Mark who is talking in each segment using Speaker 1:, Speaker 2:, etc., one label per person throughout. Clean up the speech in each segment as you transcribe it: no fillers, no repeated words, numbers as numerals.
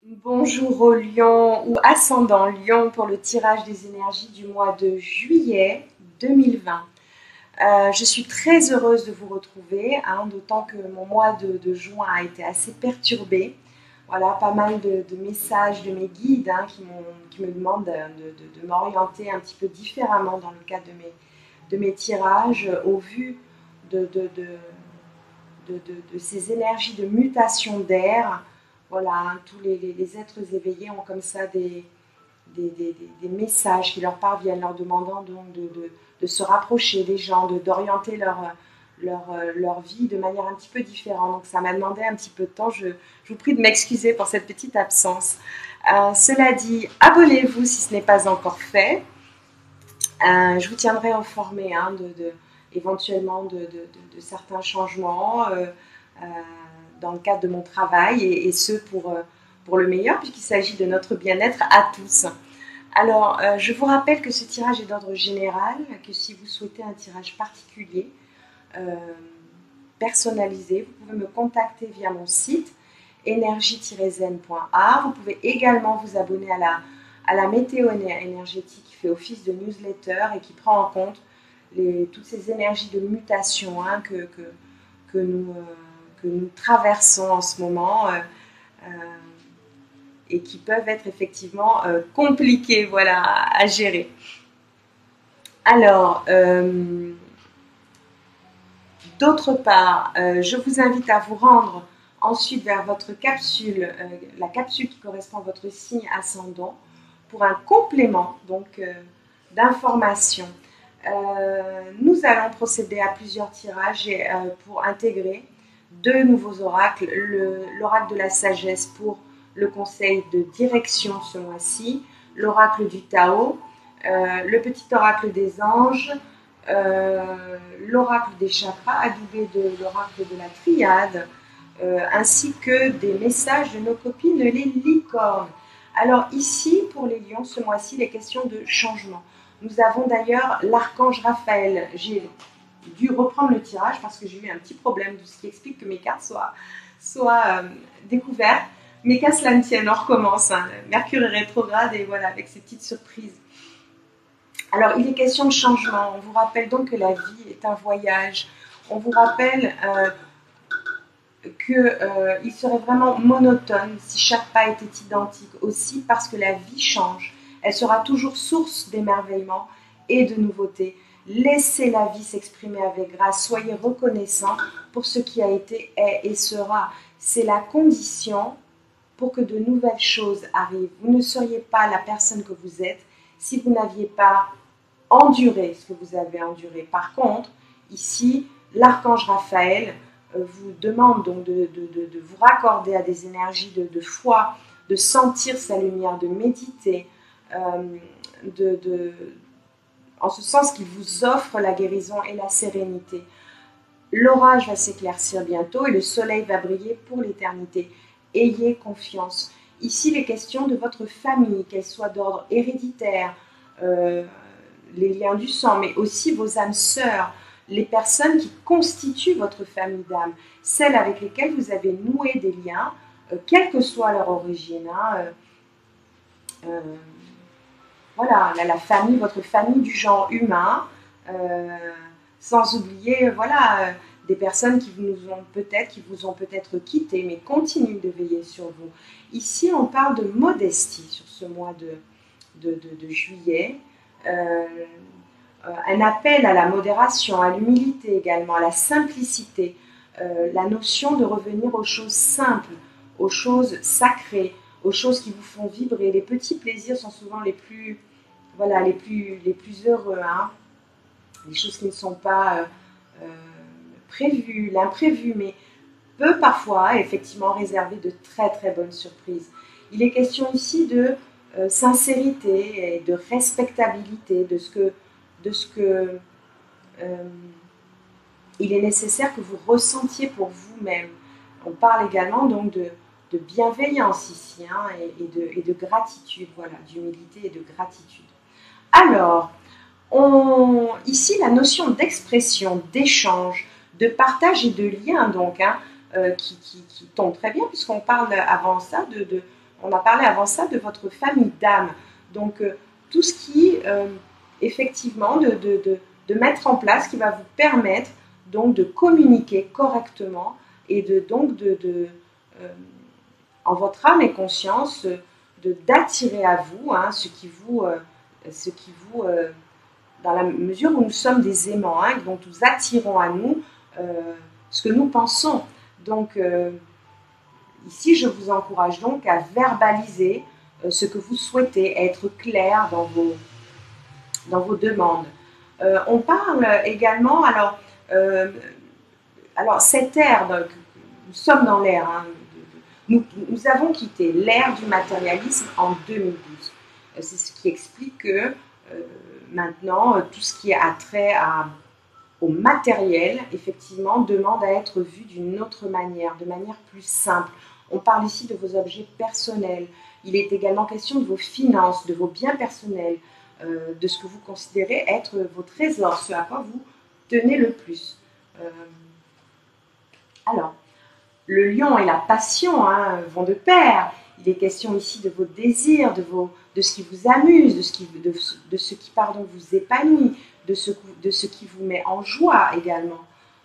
Speaker 1: Bonjour aux lions ou ascendant lion pour le tirage des énergies du mois de juillet 2020. Je suis très heureuse de vous retrouver, d'autant que mon mois de juin a été assez perturbé. Voilà, pas mal de messages de mes guides qui me demandent de m'orienter un petit peu différemment dans le cadre de mes tirages au vu de, de, de, de ces énergies de mutation d'air. Voilà, tous les êtres éveillés ont comme ça des messages qui leur parviennent, leur demandant donc de se rapprocher des gens, d'orienter leur vie de manière un petit peu différente. Donc ça m'a demandé un petit peu de temps. Je vous prie de m'excuser pour cette petite absence. Cela dit, abonnez-vous si ce n'est pas encore fait. Je vous tiendrai informé éventuellement de certains changements dans le cadre de mon travail et ce pour le meilleur puisqu'il s'agit de notre bien-être à tous. Alors, je vous rappelle que ce tirage est d'ordre général, que si vous souhaitez un tirage particulier, personnalisé, vous pouvez me contacter via mon site énergie-zen.art. Vous pouvez également vous abonner à la météo énergétique qui fait office de newsletter et qui prend en compte toutes ces énergies de mutation que nous traversons en ce moment et qui peuvent être effectivement compliquées, voilà, à gérer. Alors, d'autre part, je vous invite à vous rendre ensuite vers votre capsule, la capsule qui correspond à votre signe ascendant, pour un complément donc d'informations. Nous allons procéder à plusieurs tirages pour intégrer deux nouveaux oracles, l'oracle de la sagesse pour le conseil de direction ce mois-ci, l'oracle du Tao, le petit oracle des anges, l'oracle des chakras, adoubé de l'oracle de la triade, ainsi que des messages de nos copines les licornes. Alors ici, pour les lions, ce mois-ci, il est question de changement. Nous avons d'ailleurs l'archange Raphaël. J'ai dû reprendre le tirage parce que j'ai eu un petit problème, ce qui explique que mes cartes soient découvertes. Mais qu'à cela ne tienne, on recommence. Mercure est rétrograde et voilà, avec ces petites surprises. Alors, il est question de changement. On vous rappelle donc que la vie est un voyage. On vous rappelle qu'il serait vraiment monotone si chaque pas était identique aussi parce que la vie change. Elle sera toujours source d'émerveillement et de nouveautés. Laissez la vie s'exprimer avec grâce. Soyez reconnaissants pour ce qui a été, est et sera. C'est la condition pour que de nouvelles choses arrivent. Vous ne seriez pas la personne que vous êtes si vous n'aviez pas enduré ce que vous avez enduré. Par contre, ici, l'archange Raphaël vous demande donc de vous raccorder à des énergies de foi, de sentir sa lumière, de méditer, en ce sens qu'il vous offre la guérison et la sérénité. L'orage va s'éclaircir bientôt et le soleil va briller pour l'éternité. Ayez confiance. Ici, les questions de votre famille, qu'elles soient d'ordre héréditaire, les liens du sang, mais aussi vos âmes sœurs, les personnes qui constituent votre famille d'âmes, celles avec lesquelles vous avez noué des liens, quelle que soit leur origine. Voilà, la famille, votre famille du genre humain, sans oublier, voilà, des personnes qui vous ont peut-être quitté, mais continuent de veiller sur vous. Ici, on parle de modestie sur ce mois de juillet. Un appel à la modération, à l'humilité également, à la simplicité, la notion de revenir aux choses simples, aux choses sacrées, aux choses qui vous font vibrer. Les petits plaisirs sont souvent les plus heureux, les choses qui ne sont pas prévues, l'imprévu, mais peut parfois effectivement réserver de très très bonnes surprises. Il est question ici de sincérité et de respectabilité de ce que il est nécessaire que vous ressentiez pour vous-même. On parle également donc de bienveillance ici et de gratitude, voilà, d'humilité et de gratitude. Alors, ici la notion d'expression, d'échange, de partage et de lien donc, qui tombe très bien puisqu'on parle avant ça on a parlé avant ça de votre famille d'âme. Donc, tout ce qui, effectivement, de mettre en place, qui va vous permettre donc de communiquer correctement et en votre âme et conscience, d'attirer à vous ce qui vous, dans la mesure où nous sommes des aimants, donc nous attirons à nous ce que nous pensons. Donc, ici, je vous encourage donc à verbaliser ce que vous souhaitez, être clair dans vos demandes. On parle également, alors cette ère, donc, nous sommes dans l'ère, nous avons quitté l'ère du matérialisme en 2012. C'est ce qui explique que maintenant, tout ce qui a trait au matériel, effectivement, demande à être vu d'une autre manière, de manière plus simple. On parle ici de vos objets personnels. Il est également question de vos finances, de vos biens personnels, de ce que vous considérez être vos trésors, ce à quoi vous tenez le plus. Alors, le lion et la passion vont de pair. Il est question ici de vos désirs, de ce qui vous amuse, de ce qui vous épanouit, de ce qui vous met en joie également.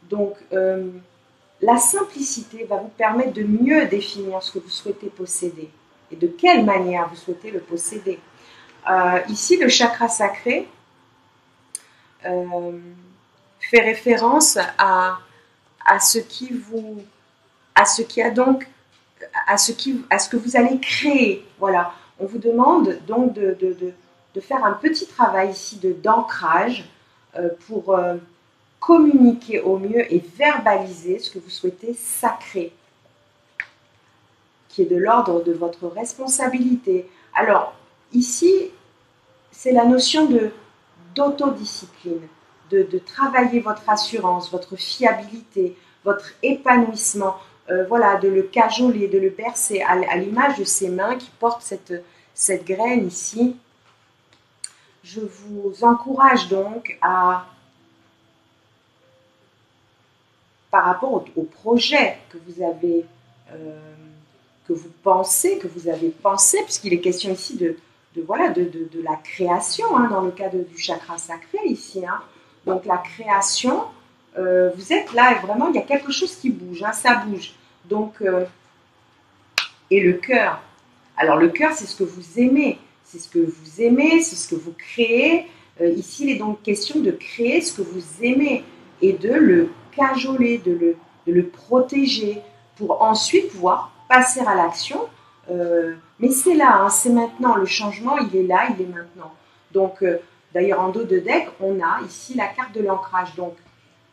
Speaker 1: Donc, la simplicité va vous permettre de mieux définir ce que vous souhaitez posséder et de quelle manière vous souhaitez le posséder. Ici, le chakra sacré fait référence à ce que vous allez créer. Voilà. On vous demande donc de faire un petit travail ici d'ancrage pour communiquer au mieux et verbaliser ce que vous souhaitez sacré, qui est de l'ordre de votre responsabilité. Alors, ici, c'est la notion d'autodiscipline, de travailler votre assurance, votre fiabilité, votre épanouissement, voilà, de le cajoler, de le bercer, à l'image de ces mains qui portent cette graine ici. Je vous encourage donc par rapport au projet que vous avez, que vous avez pensé, puisqu'il est question ici de la création, dans le cas du chakra sacré ici. Donc la création, vous êtes là et vraiment il y a quelque chose qui bouge, ça bouge. Donc, et le cœur. Alors le cœur, c'est ce que vous aimez, c'est ce que vous créez. Ici, il est donc question de créer ce que vous aimez et de le cajoler, de le protéger pour ensuite pouvoir passer à l'action. Mais c'est là, c'est maintenant, le changement, il est là, il est maintenant. Donc, d'ailleurs, en dos de deck, on a ici la carte de l'ancrage. Donc,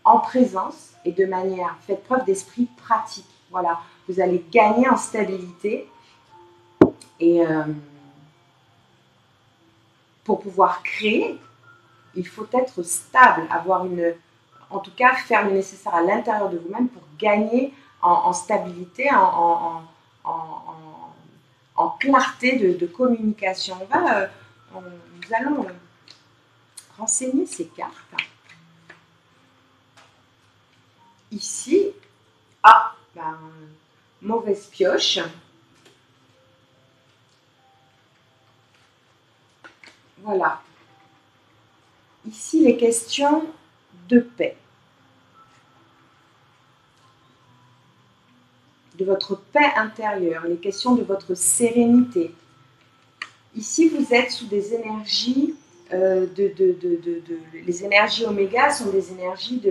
Speaker 1: en présence et de manière, faites preuve d'esprit pratique. Voilà, vous allez gagner en stabilité et pour pouvoir créer, il faut être stable, en tout cas faire le nécessaire à l'intérieur de vous-même pour gagner en stabilité, en clarté de communication. Nous allons renseigner ces cartes. Ici, mauvaise pioche. Voilà. Ici, les questions de paix. De votre paix intérieure, les questions de votre sérénité. Ici, vous êtes sous des énergies, les énergies oméga sont des énergies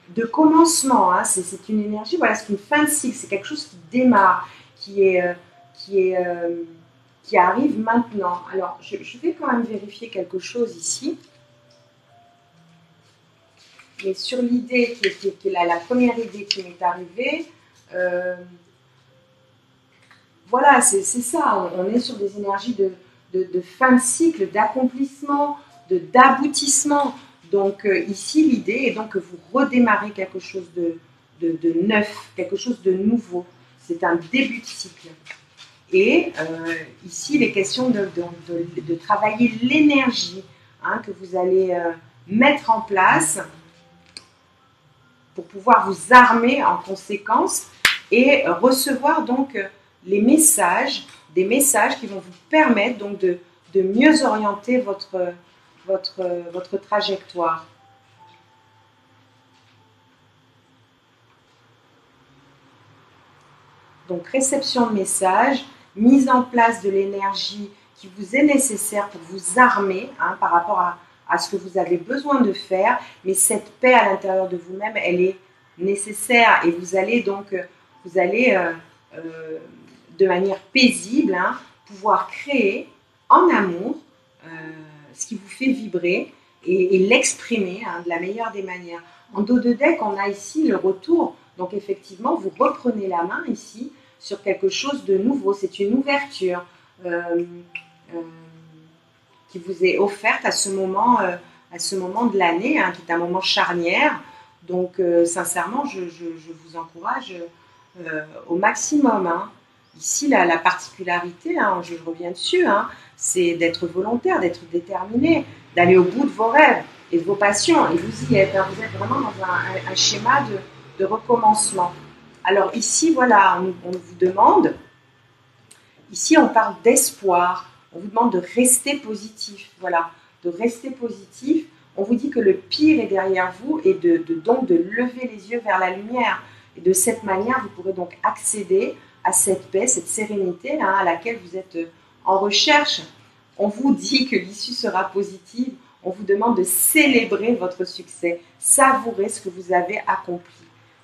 Speaker 1: de commencement. C'est une énergie, voilà, c'est une fin de cycle, c'est quelque chose qui démarre, qui arrive maintenant. Alors, je vais quand même vérifier quelque chose ici. Mais sur l'idée qui est la première idée qui m'est arrivée, voilà, c'est ça. On est sur des énergies de fin de cycle, d'accomplissement, d'aboutissement. Donc ici, l'idée est donc que vous redémarrez quelque chose de neuf, quelque chose de nouveau. C'est un début de cycle. Et ici, il est question de travailler l'énergie que vous allez mettre en place pour pouvoir vous armer en conséquence et recevoir donc les messages, des messages qui vont vous permettre donc de mieux orienter votre trajectoire. Donc réception de messages, mise en place de l'énergie qui vous est nécessaire pour vous armer par rapport à ce que vous avez besoin de faire, mais cette paix à l'intérieur de vous-même, elle est nécessaire et vous allez donc, de manière paisible pouvoir créer en amour ce qui vous fait vibrer et l'exprimer de la meilleure des manières. En dos de deck, on a ici le retour, donc effectivement, vous reprenez la main ici sur quelque chose de nouveau, c'est une ouverture qui vous est offerte à ce moment de l'année, qui est un moment charnière. Donc, sincèrement, je vous encourage au maximum. Ici, la particularité, je reviens dessus, c'est d'être volontaire, d'être déterminé, d'aller au bout de vos rêves et de vos passions. Et vous y êtes, vous êtes vraiment dans un schéma de recommencement. Alors ici, voilà, on vous demande, ici on parle d'espoir, on vous demande de rester positif, voilà, de rester positif. On vous dit que le pire est derrière vous et donc de lever les yeux vers la lumière. Et de cette manière, vous pourrez donc accéder à cette paix, cette sérénité à laquelle vous êtes en recherche. On vous dit que l'issue sera positive, on vous demande de célébrer votre succès, savourer ce que vous avez accompli.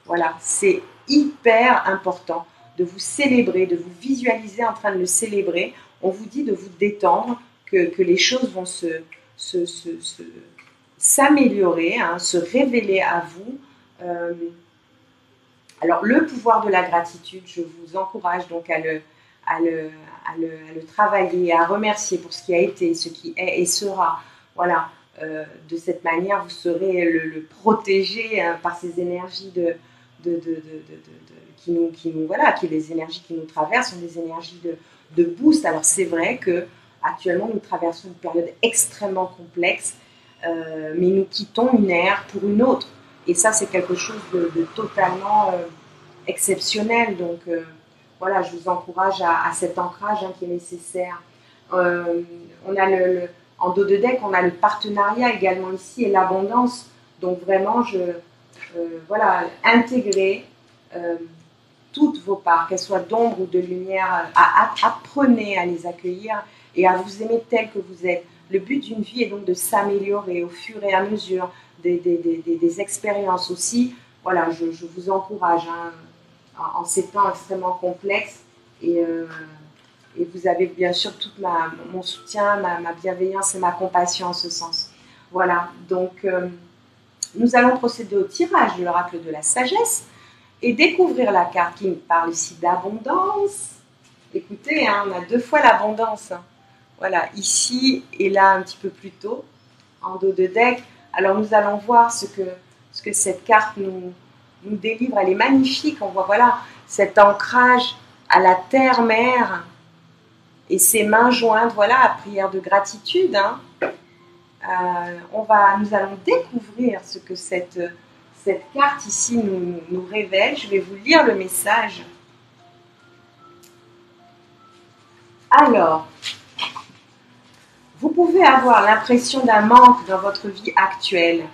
Speaker 1: Voilà, c'est hyper important de vous célébrer, de vous visualiser en train de le célébrer. On vous dit de vous détendre, que les choses vont s'améliorer, se révéler à vous. Alors, le pouvoir de la gratitude, je vous encourage donc à le travailler, à remercier pour ce qui a été, ce qui est et sera. Voilà, de cette manière, vous serez le protégé par ces énergies les énergies qui nous traversent sont des énergies de boost. Alors c'est vrai que actuellement nous traversons une période extrêmement complexe, mais nous quittons une ère pour une autre. Et ça, c'est quelque chose de totalement exceptionnel. Donc voilà, je vous encourage à cet ancrage qui est nécessaire. On a en dos de deck, on a le partenariat également ici et l'abondance. Donc vraiment, voilà, intégrer toutes vos parts, qu'elles soient d'ombre ou de lumière, apprenez à les accueillir et à vous aimer tel que vous êtes. Le but d'une vie est donc de s'améliorer au fur et à mesure des expériences aussi. Voilà, je vous encourage en ces temps extrêmement complexes et vous avez bien sûr tout mon soutien, ma bienveillance et ma compassion en ce sens. Voilà, donc nous allons procéder au tirage de l'oracle de la sagesse et découvrir la carte qui nous parle ici d'abondance. Écoutez, on a deux fois l'abondance. Voilà, ici et là un petit peu plus tôt, en dos de deck. Alors nous allons voir ce que cette carte nous délivre. Elle est magnifique. On voit voilà cet ancrage à la terre-mère et ses mains jointes, voilà, à prière de gratitude. Nous allons découvrir ce que cette carte ici nous révèle. Je vais vous lire le message. Alors, vous pouvez avoir l'impression d'un manque dans votre vie actuelle.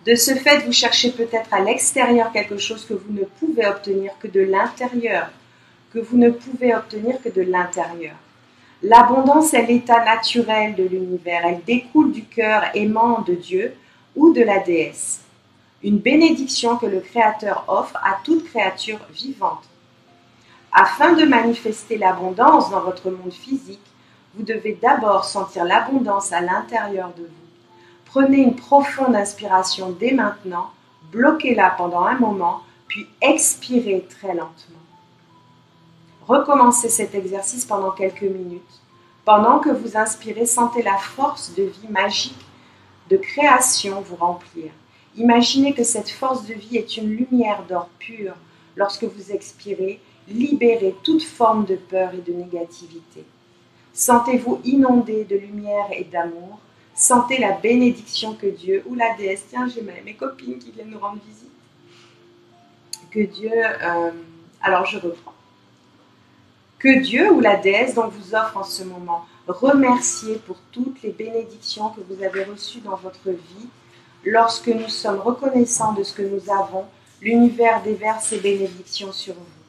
Speaker 1: De ce fait, vous cherchez peut-être à l'extérieur quelque chose que vous ne pouvez obtenir que de l'intérieur. L'abondance est l'état naturel de l'univers. Elle découle du cœur aimant de Dieu ou de la déesse. Une bénédiction que le Créateur offre à toute créature vivante. Afin de manifester l'abondance dans votre monde physique, vous devez d'abord sentir l'abondance à l'intérieur de vous. Prenez une profonde inspiration dès maintenant, bloquez-la pendant un moment, puis expirez très lentement. Recommencez cet exercice pendant quelques minutes. Pendant que vous inspirez, sentez la force de vie magique de création vous remplir. Imaginez que cette force de vie est une lumière d'or pur. Lorsque vous expirez, libérez toute forme de peur et de négativité. Sentez-vous inondé de lumière et d'amour. Sentez la bénédiction que Dieu ou la déesse, tiens, j'ai mes copines qui viennent nous rendre visite, Que Dieu, alors je reprends. Que Dieu ou la déesse donc vous offre en ce moment, remerciez pour toutes les bénédictions que vous avez reçues dans votre vie. Lorsque nous sommes reconnaissants de ce que nous avons, l'univers déverse ses bénédictions sur vous.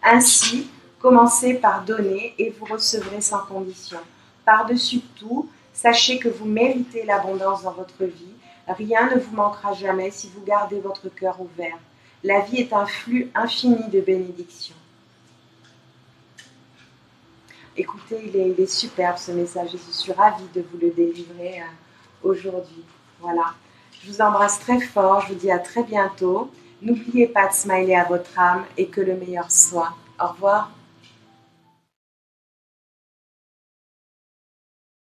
Speaker 1: Ainsi, commencez par donner et vous recevrez sans condition. Par-dessus tout, sachez que vous méritez l'abondance dans votre vie. Rien ne vous manquera jamais si vous gardez votre cœur ouvert. La vie est un flux infini de bénédictions. Écoutez, il est superbe ce message et je suis ravie de vous le délivrer aujourd'hui. Voilà. Je vous embrasse très fort, je vous dis à très bientôt. N'oubliez pas de smiler à votre âme et que le meilleur soit. Au revoir.